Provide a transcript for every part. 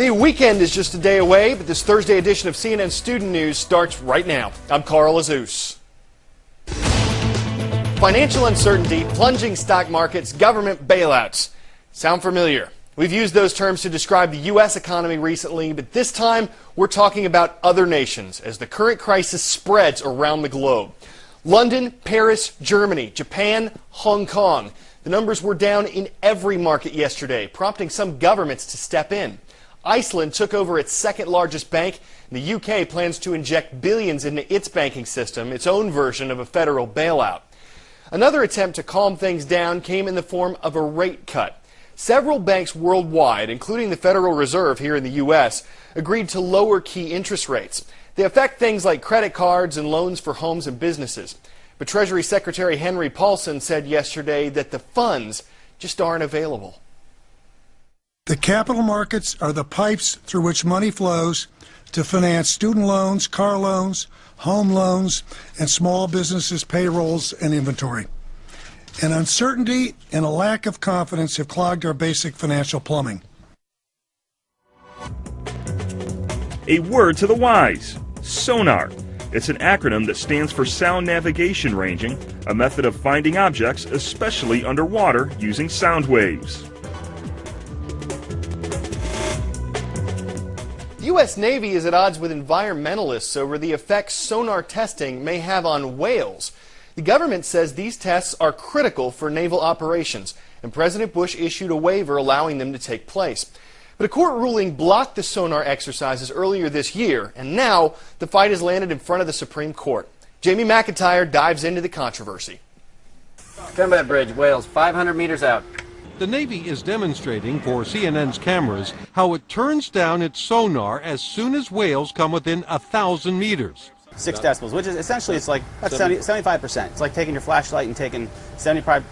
The weekend is just a day away, but this Thursday edition of CNN Student News starts right now. I'm Carl Azus. Financial uncertainty, plunging stock markets, government bailouts. Sound familiar? We've used those terms to describe the U.S. economy recently, but this time we're talking about other nations as the current crisis spreads around the globe. London, Paris, Germany, Japan, Hong Kong. The numbers were down in every market yesterday, prompting some governments to step in. Iceland took over its second largest bank. The UK plans to inject billions into its banking system, its own version of a federal bailout. Another attempt to calm things down came in the form of a rate cut. Several banks worldwide, including the Federal Reserve here in the U.S., agreed to lower key interest rates. They affect things like credit cards and loans for homes and businesses. But Treasury Secretary Henry Paulson said yesterday that the funds just aren't available. The capital markets are the pipes through which money flows to finance student loans, car loans, home loans, and small businesses' payrolls and inventory. And uncertainty and a lack of confidence have clogged our basic financial plumbing. A word to the wise: sonar. It's an acronym that stands for sound navigation ranging, a method of finding objects, especially underwater, using sound waves. The U.S. Navy is at odds with environmentalists over the effects sonar testing may have on whales. The government says these tests are critical for naval operations, and President Bush issued a waiver allowing them to take place. But a court ruling blocked the sonar exercises earlier this year, and now the fight has landed in front of the Supreme Court. Jamie McIntyre dives into the controversy. Combat bridge, whales, 500 meters out. The Navy is demonstrating for CNN's cameras how it turns down its sonar as soon as whales come within 1,000 meters. 6 decibels, which is essentially, it's like that's 75%. It's like taking your flashlight and taking 75%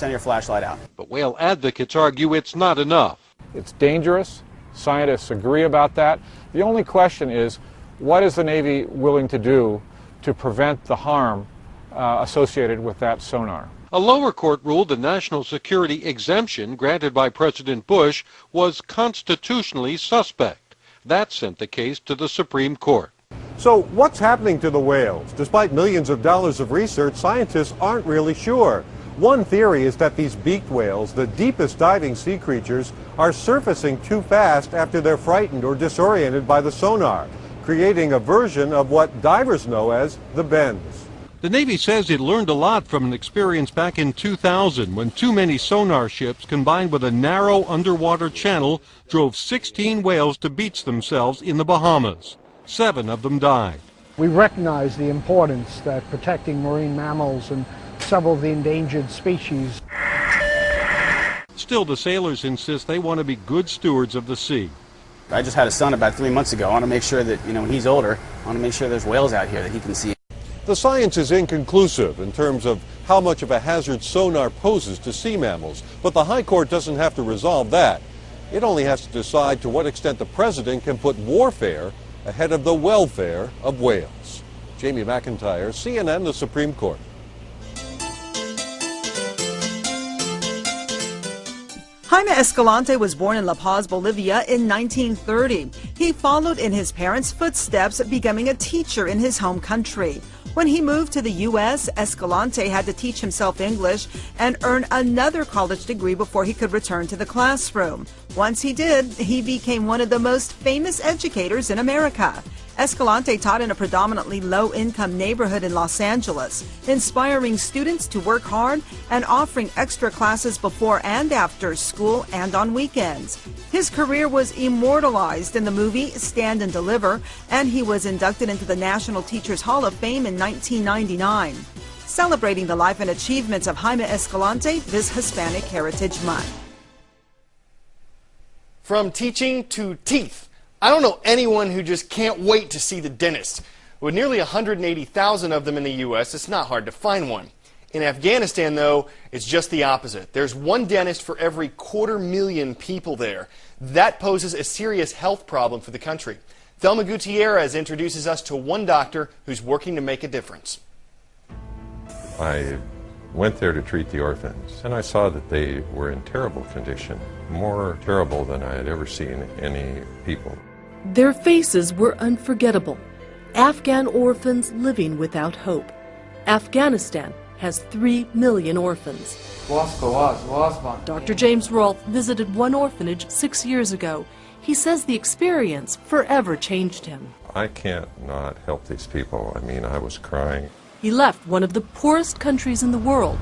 of your flashlight out. But whale advocates argue it's not enough. It's dangerous. Scientists agree about that. The only question is, what is the Navy willing to do to prevent the harm associated with that sonar? A lower court ruled the national security exemption granted by President Bush was constitutionally suspect. That sent the case to the Supreme Court. So what's happening to the whales? Despite millions of dollars of research, scientists aren't really sure. One theory is that these beaked whales, the deepest diving sea creatures, are surfacing too fast after they're frightened or disoriented by the sonar, creating a version of what divers know as the bends. The Navy says it learned a lot from an experience back in 2000 when too many sonar ships combined with a narrow underwater channel drove 16 whales to beach themselves in the Bahamas. 7 of them died. We recognize the importance that protecting marine mammals and several of the endangered species. Still, the sailors insist they want to be good stewards of the sea. I just had a son about 3 months ago. I want to make sure that, when he's older, I want to make sure there's whales out here that he can see. The science is inconclusive in terms of how much of a hazard sonar poses to sea mammals, but the High Court doesn't have to resolve that. It only has to decide to what extent the president can put warfare ahead of the welfare of whales. Jamie McIntyre, CNN, the Supreme Court. Jaime Escalante was born in La Paz, Bolivia in 1930. He followed in his parents' footsteps, becoming a teacher in his home country. When he moved to the U.S., Escalante had to teach himself English and earn another college degree before he could return to the classroom. Once he did, he became one of the most famous educators in America. Escalante taught in a predominantly low-income neighborhood in Los Angeles, inspiring students to work hard and offering extra classes before and after school and on weekends. His career was immortalized in the movie Stand and Deliver, and he was inducted into the National Teachers Hall of Fame in 1999. Celebrating the life and achievements of Jaime Escalante this Hispanic Heritage Month. From teaching to teeth. I don't know anyone who just can't wait to see the dentist. With nearly 180,000 of them in the U.S., it's not hard to find one. In Afghanistan, though, it's just the opposite. There's one dentist for every 250,000 people there. That poses a serious health problem for the country. Thelma Gutierrez introduces us to one doctor who's working to make a difference. I went there to treat the orphans, and I saw that they were in terrible condition, more terrible than I had ever seen any people. Their faces were unforgettable. Afghan orphans living without hope. Afghanistan has 3 million orphans. Dr. James Rolfe visited one orphanage 6 years ago. He says the experience forever changed him. I can't not help these people. I mean, I was crying. He left one of the poorest countries in the world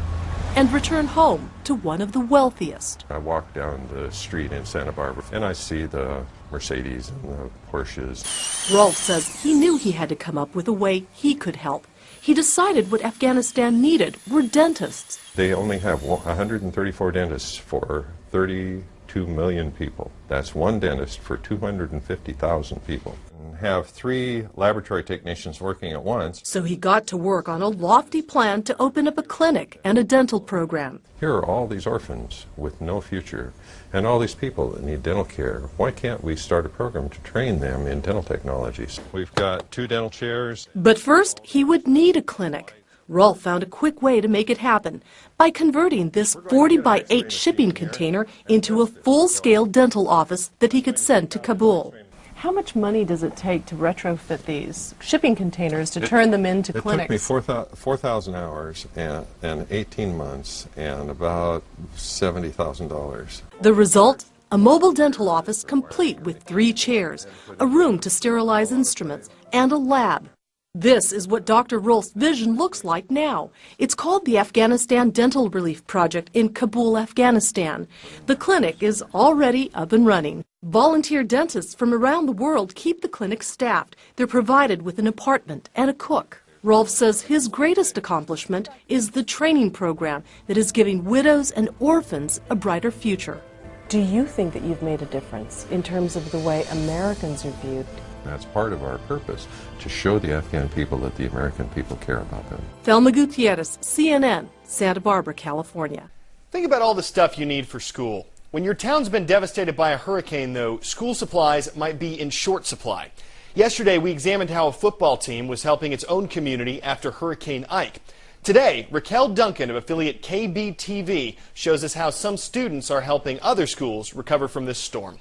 and returned home to one of the wealthiest. I walk down the street in Santa Barbara and I see the Mercedes and the Porsches. Rolfe says he knew he had to come up with a way he could help. He decided what Afghanistan needed were dentists. They only have 134 dentists for 32 million people. That's one dentist for 250,000 people. And have 3 laboratory technicians working at once. So he got to work on a lofty plan to open up a clinic and a dental program. Here are all these orphans with no future and all these people that need dental care. Why can't we start a program to train them in dental technologies? We've got 2 dental chairs. But first, he would need a clinic. Rolfe found a quick way to make it happen by converting this 40-by-8 shipping container into a full-scale dental office that he could send to Kabul. How much money does it take to retrofit these shipping containers to turn them into clinics? It took me 4,000 hours and 18 months and about $70,000. The result? A mobile dental office complete with 3 chairs, a room to sterilize instruments, and a lab. This is what Dr. Rolfe's vision looks like now. It's called the Afghanistan Dental Relief Project in Kabul, Afghanistan. The clinic is already up and running. Volunteer dentists from around the world keep the clinic staffed. They're provided with an apartment and a cook. Rolfe says his greatest accomplishment is the training program that is giving widows and orphans a brighter future. Do you think that you've made a difference in terms of the way Americans are viewed? That's part of our purpose, to show the Afghan people that the American people care about them. Thelma Gutierrez, CNN, Santa Barbara, California. Think about all the stuff you need for school. When your town's been devastated by a hurricane, though, school supplies might be in short supply. Yesterday, we examined how a football team was helping its own community after Hurricane Ike. Today, Raquel Duncan of affiliate KBTV shows us how some students are helping other schools recover from this storm.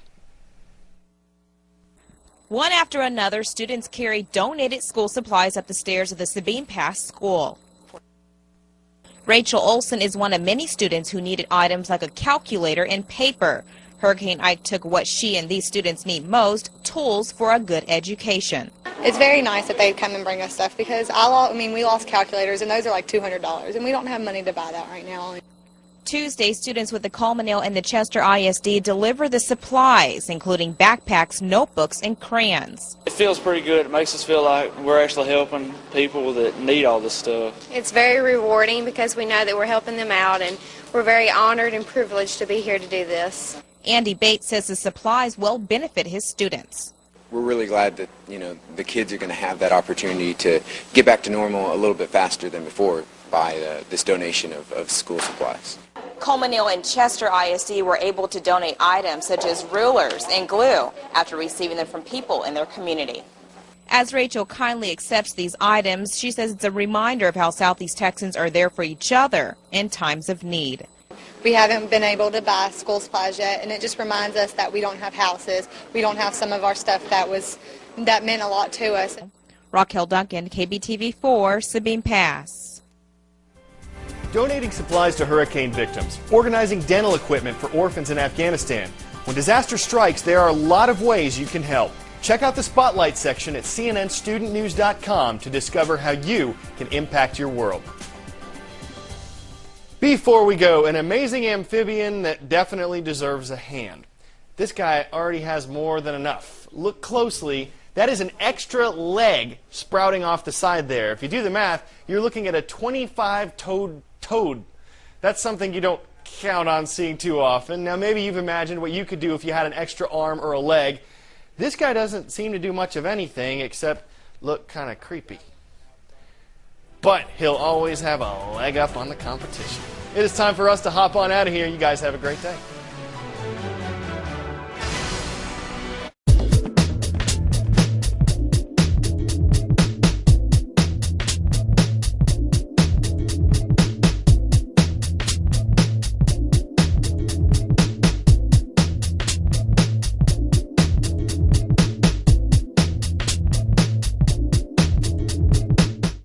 One after another, students carried donated school supplies up the stairs of the Sabine Pass School. Rachel Olson is one of many students who needed items like a calculator and paper. Hurricane Ike took what she and these students need most, tools for a good education. It's very nice that they come and bring us stuff because we lost calculators and those are like $200 and we don't have money to buy that right now. Tuesday, students with the Culminale and the Chester ISD deliver the supplies, including backpacks, notebooks, and crayons. It feels pretty good. It makes us feel like we're actually helping people that need all this stuff. It's very rewarding because we know that we're helping them out, and we're very honored and privileged to be here to do this. Andy Bates says the supplies will benefit his students. We're really glad that, the kids are going to have that opportunity to get back to normal a little bit faster than before by this donation of school supplies. Culminale and Chester ISD were able to donate items such as rulers and glue after receiving them from people in their community. As Rachel kindly accepts these items, she says it's a reminder of how Southeast Texans are there for each other in times of need. We haven't been able to buy school supplies yet, and it just reminds us that we don't have houses. We don't have some of our stuff that meant a lot to us. Raquel Duncan, KBTV4, Sabine Pass. Donating supplies to hurricane victims, organizing dental equipment for orphans in Afghanistan. When disaster strikes, there are a lot of ways you can help. Check out the Spotlight section at cnnstudentnews.com to discover how you can impact your world. Before we go, an amazing amphibian that definitely deserves a hand. This guy already has more than enough. Look closely. That is an extra leg sprouting off the side there. If you do the math, you're looking at a 25-toed toad. That's something you don't count on seeing too often. Now, maybe you've imagined what you could do if you had an extra arm or a leg. This guy doesn't seem to do much of anything except look kind of creepy. But he'll always have a leg up on the competition. It is time for us to hop on out of here. You guys have a great day.